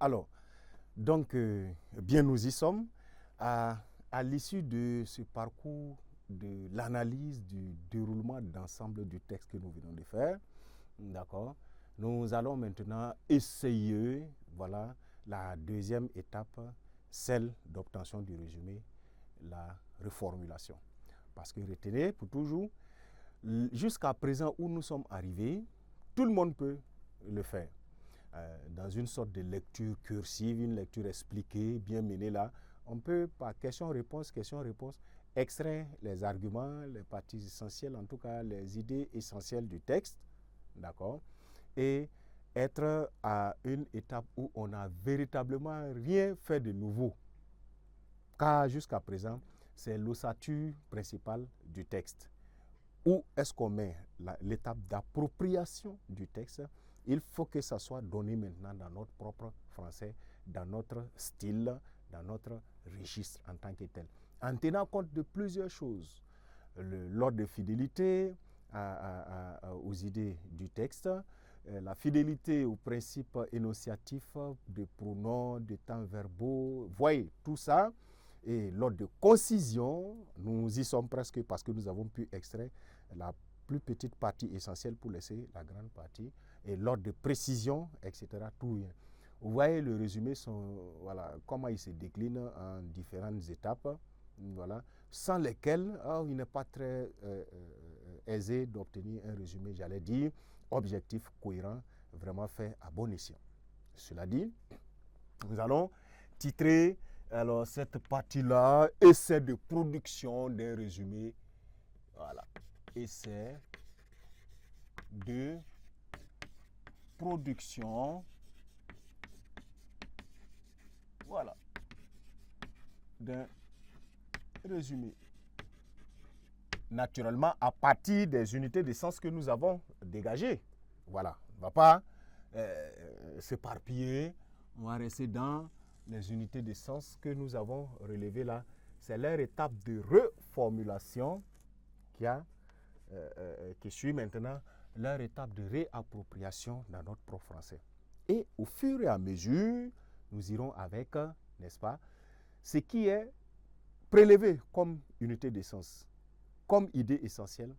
Alors, donc, bien nous y sommes. À l'issue de ce parcours de l'analyse du déroulement d'ensemble du texte que nous venons de faire, d'accord, nous allons maintenant essayer, voilà, la deuxième étape, celle d'obtention du résumé, la reformulation. Parce que retenez pour toujours, jusqu'à présent où nous sommes arrivés, tout le monde peut le faire. Dans une sorte de lecture cursive, une lecture expliquée, bien menée là, on peut par question-réponse, extraire les arguments, les parties essentielles, en tout cas les idées essentielles du texte, d'accord, et être à une étape où on n'a véritablement rien fait de nouveau. Car jusqu'à présent, c'est l'ossature principale du texte. Où est-ce qu'on met l'étape d'appropriation du texte? Il faut que ça soit donné maintenant dans notre propre français, dans notre style, dans notre registre en tant que tel. En tenant compte de plusieurs choses. L'ordre de fidélité aux idées du texte, la fidélité aux principes énonciatifs de pronoms, de temps verbaux, voyez, tout ça. Et l'ordre de concision, nous y sommes presque parce que nous avons pu extraire la plus petite partie essentielle pour laisser la grande partie. Et l'ordre de précision, etc., tout vient. Vous voyez le résumé, voilà, comment il se décline en différentes étapes, voilà, sans lesquelles il n'est pas très aisé d'obtenir un résumé, j'allais dire, objectif, cohérent, vraiment fait à bon escient. Cela dit, nous allons titrer alors cette partie-là, essai de production d'un résumé. Voilà. Essai de production. Voilà. D'un résumé. Naturellement, à partir des unités de sens que nous avons dégagées. Voilà. On ne va pas s'éparpiller. On va rester dans les unités de sens que nous avons relevées là. C'est leur étape de reformulation qui suit maintenant leur étape de réappropriation dans notre propre français. Et au fur et à mesure, nous irons avec, n'est-ce pas, ce qui est prélevé comme unité de sens, comme idée essentielle,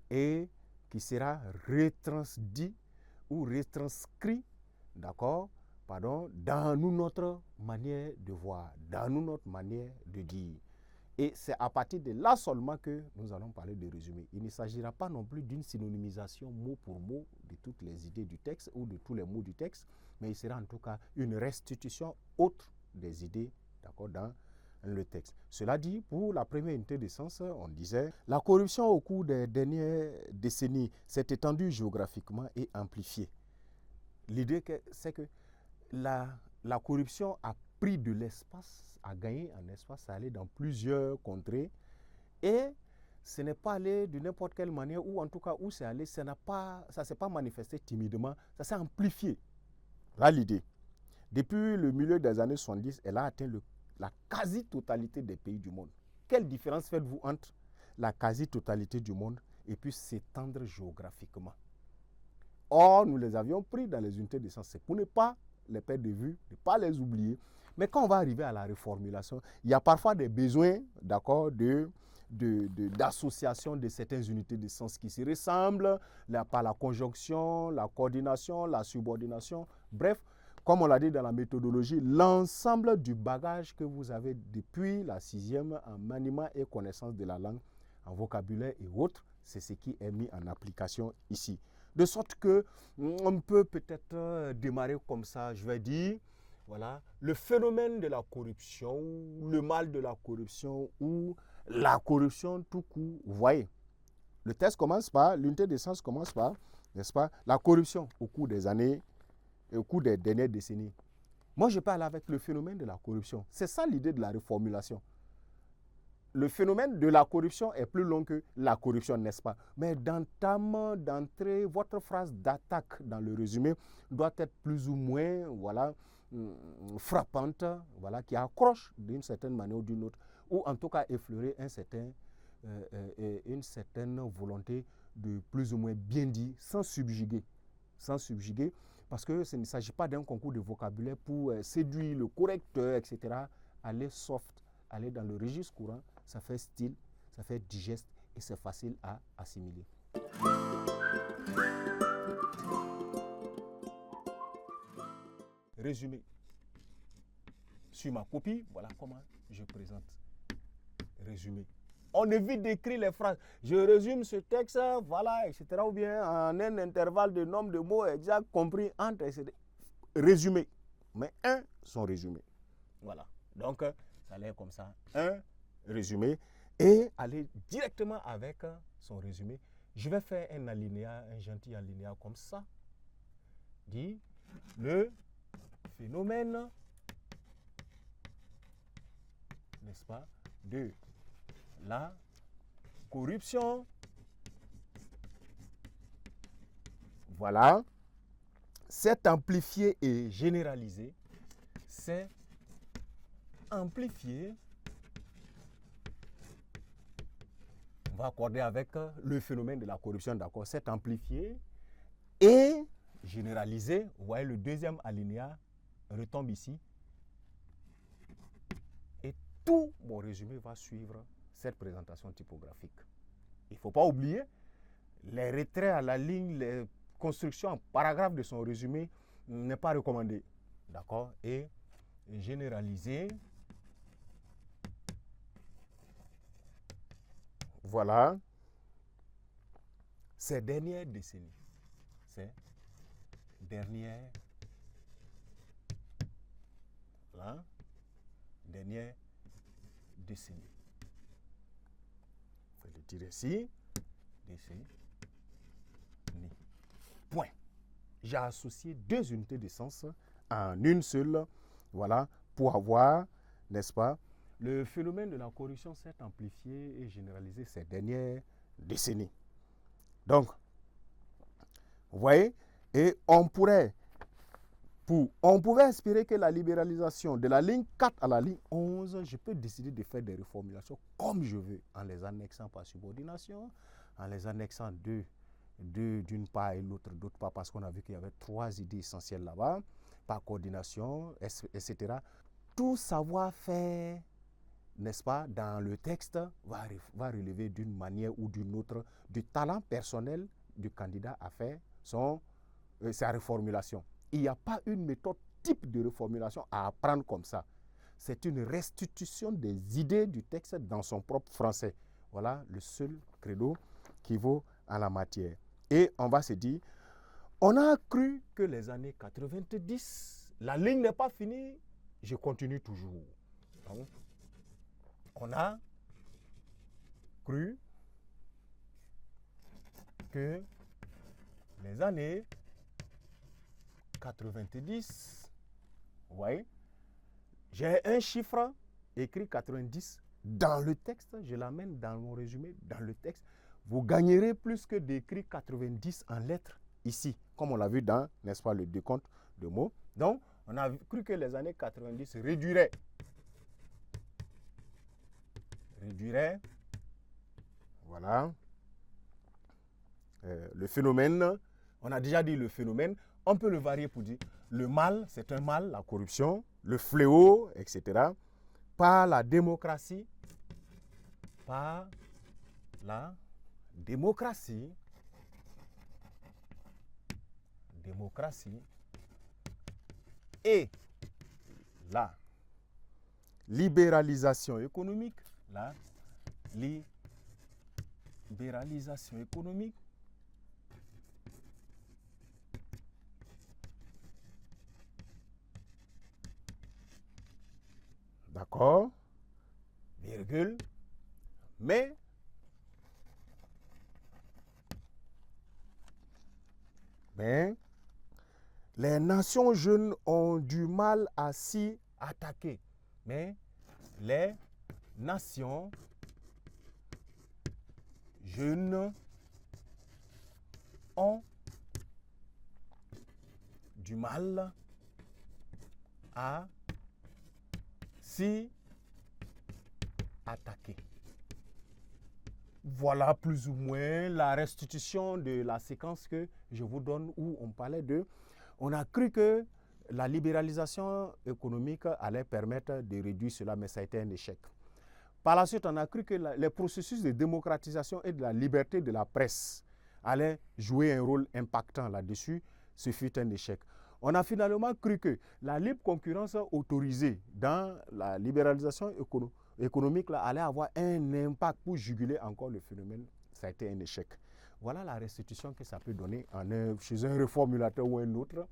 et qui sera retransdit ou retranscrit, d'accord, dans notre manière de voir, dans notre manière de dire. Et c'est à partir de là seulement que nous allons parler de résumé. Il ne s'agira pas non plus d'une synonymisation mot pour mot de toutes les idées du texte ou de tous les mots du texte, mais il sera en tout cas une restitution autre des idées, d'accord, dans le texte. Cela dit, pour la première unité de sens, on disait, la corruption au cours des dernières décennies s'est étendue géographiquement et amplifiée. L'idée, c'est que la corruption a pris de l'espace, a gagné en espace, ça allait dans plusieurs contrées. Et ce n'est pas allé de n'importe quelle manière, ou en tout cas où c'est allé, ça ne s'est pas manifesté timidement, ça s'est amplifié. Là, l'idée. Depuis le milieu des années 70, elle a atteint la quasi-totalité des pays du monde. Quelle différence faites-vous entre la quasi-totalité du monde et puis s'étendre géographiquement? Or, nous les avions pris dans les unités de sens. C'est pour ne pas les perdre de vue, ne pas les oublier. Mais quand on va arriver à la reformulation, il y a parfois des besoins, d'accord, d'association de certaines unités de sens qui se ressemblent, par la conjonction, la coordination, la subordination. Bref, comme on l'a dit dans la méthodologie, l'ensemble du bagage que vous avez depuis la 6e en maniement et connaissance de la langue, en vocabulaire et autres, c'est ce qui est mis en application ici. De sorte qu'on peut peut-être démarrer comme ça, je vais dire, voilà, le phénomène de la corruption, le mal de la corruption ou la corruption tout court. Vous voyez, le texte commence par, l'unité de sens commence par, n'est-ce pas, la corruption au cours des années, au cours des dernières décennies. Moi, je parle avec le phénomène de la corruption. C'est ça l'idée de la reformulation. Le phénomène de la corruption est plus long que la corruption, n'est-ce pas? Mais d'entrée, votre phrase d'attaque dans le résumé doit être plus ou moins, voilà, frappante, voilà, qui accroche d'une certaine manière ou d'une autre, ou en tout cas effleurer une certaine volonté de plus ou moins bien dire, sans subjuguer, parce que ce ne s'agit pas d'un concours de vocabulaire pour séduire le correcteur, etc. Allez soft, allez dans le registre courant, ça fait style, ça fait digeste et c'est facile à assimiler. Résumé. Sur ma copie, voilà comment je présente. Résumé. On évite d'écrire les phrases. Je résume ce texte, voilà, etc. Ou bien en un intervalle de nombre de mots exact compris entre, etc. Résumé. Mais un, son résumé. Voilà. Donc, ça allait comme ça. Un résumé. Et aller directement avec son résumé. Je vais faire un alinéa, un gentil alinéa comme ça. Dit le phénomène, n'est-ce pas, de la corruption. Voilà. C'est amplifié et généralisé. C'est amplifié. On va accorder avec le phénomène de la corruption, d'accord. C'est amplifié et généralisé. Vous voyez, le deuxième alinéa retombe ici. Et tout mon résumé va suivre cette présentation typographique. Il ne faut pas oublier les retraits à la ligne, les constructions en paragraphe de son résumé n'est pas recommandé. D'accord? Et généralisé. Voilà. Ces dernières décennies. Ces dernières. Voilà. Dernière décennie. Je vais le dire ici. Décennie. Point. J'ai associé deux unités de sens en une seule. Voilà. Pour avoir, n'est-ce pas, le phénomène de la corruption s'est amplifié et généralisé ces dernières décennies. Donc, vous voyez, et on pouvait espérer que la libéralisation de la ligne 4 à la ligne 11, je peux décider de faire des reformulations comme je veux, en les annexant par subordination, en les annexant d'une part et l'autre d'autre part, parce qu'on a vu qu'il y avait trois idées essentielles là-bas, par coordination, etc. Tout savoir-faire, n'est-ce pas, dans le texte, va relever d'une manière ou d'une autre du talent personnel du candidat à faire sa reformulation. Il n'y a pas une méthode type de reformulation à apprendre comme ça. C'est une restitution des idées du texte dans son propre français. Voilà le seul credo qui vaut en la matière. Et on va se dire, on a cru que les années 90, la ligne n'est pas finie, je continue toujours. Donc, on a cru que les années 90, vous voyez, j'ai un chiffre écrit 90 dans le texte, je l'amène dans mon résumé, dans le texte. Vous gagnerez plus que d'écrire 90 en lettres ici, comme on l'a vu dans, n'est-ce pas, le décompte de mots. Donc, on a cru que les années 90 réduiraient, voilà, le phénomène. On a déjà dit le phénomène. On peut le varier pour dire le mal, c'est un mal, la corruption, le fléau, etc. Par la démocratie, et la libéralisation économique, d'accord, virgule, mais les nations jeunes ont du mal à s'y attaquer. Mais les nations jeunes ont du mal à s'y attaquer. Voilà plus ou moins la restitution de la séquence que je vous donne où on parlait de On a cru que la libéralisation économique allait permettre de réduire cela, mais ça a été un échec. Par la suite, on a cru que les processus de démocratisation et de la liberté de la presse allaient jouer un rôle impactant là-dessus. Ce fut un échec. On a finalement cru que la libre concurrence autorisée dans la libéralisation économique là, allait avoir un impact pour juguler encore le phénomène. Ça a été un échec. Voilà la restitution que ça peut donner chez un reformulateur ou un autre.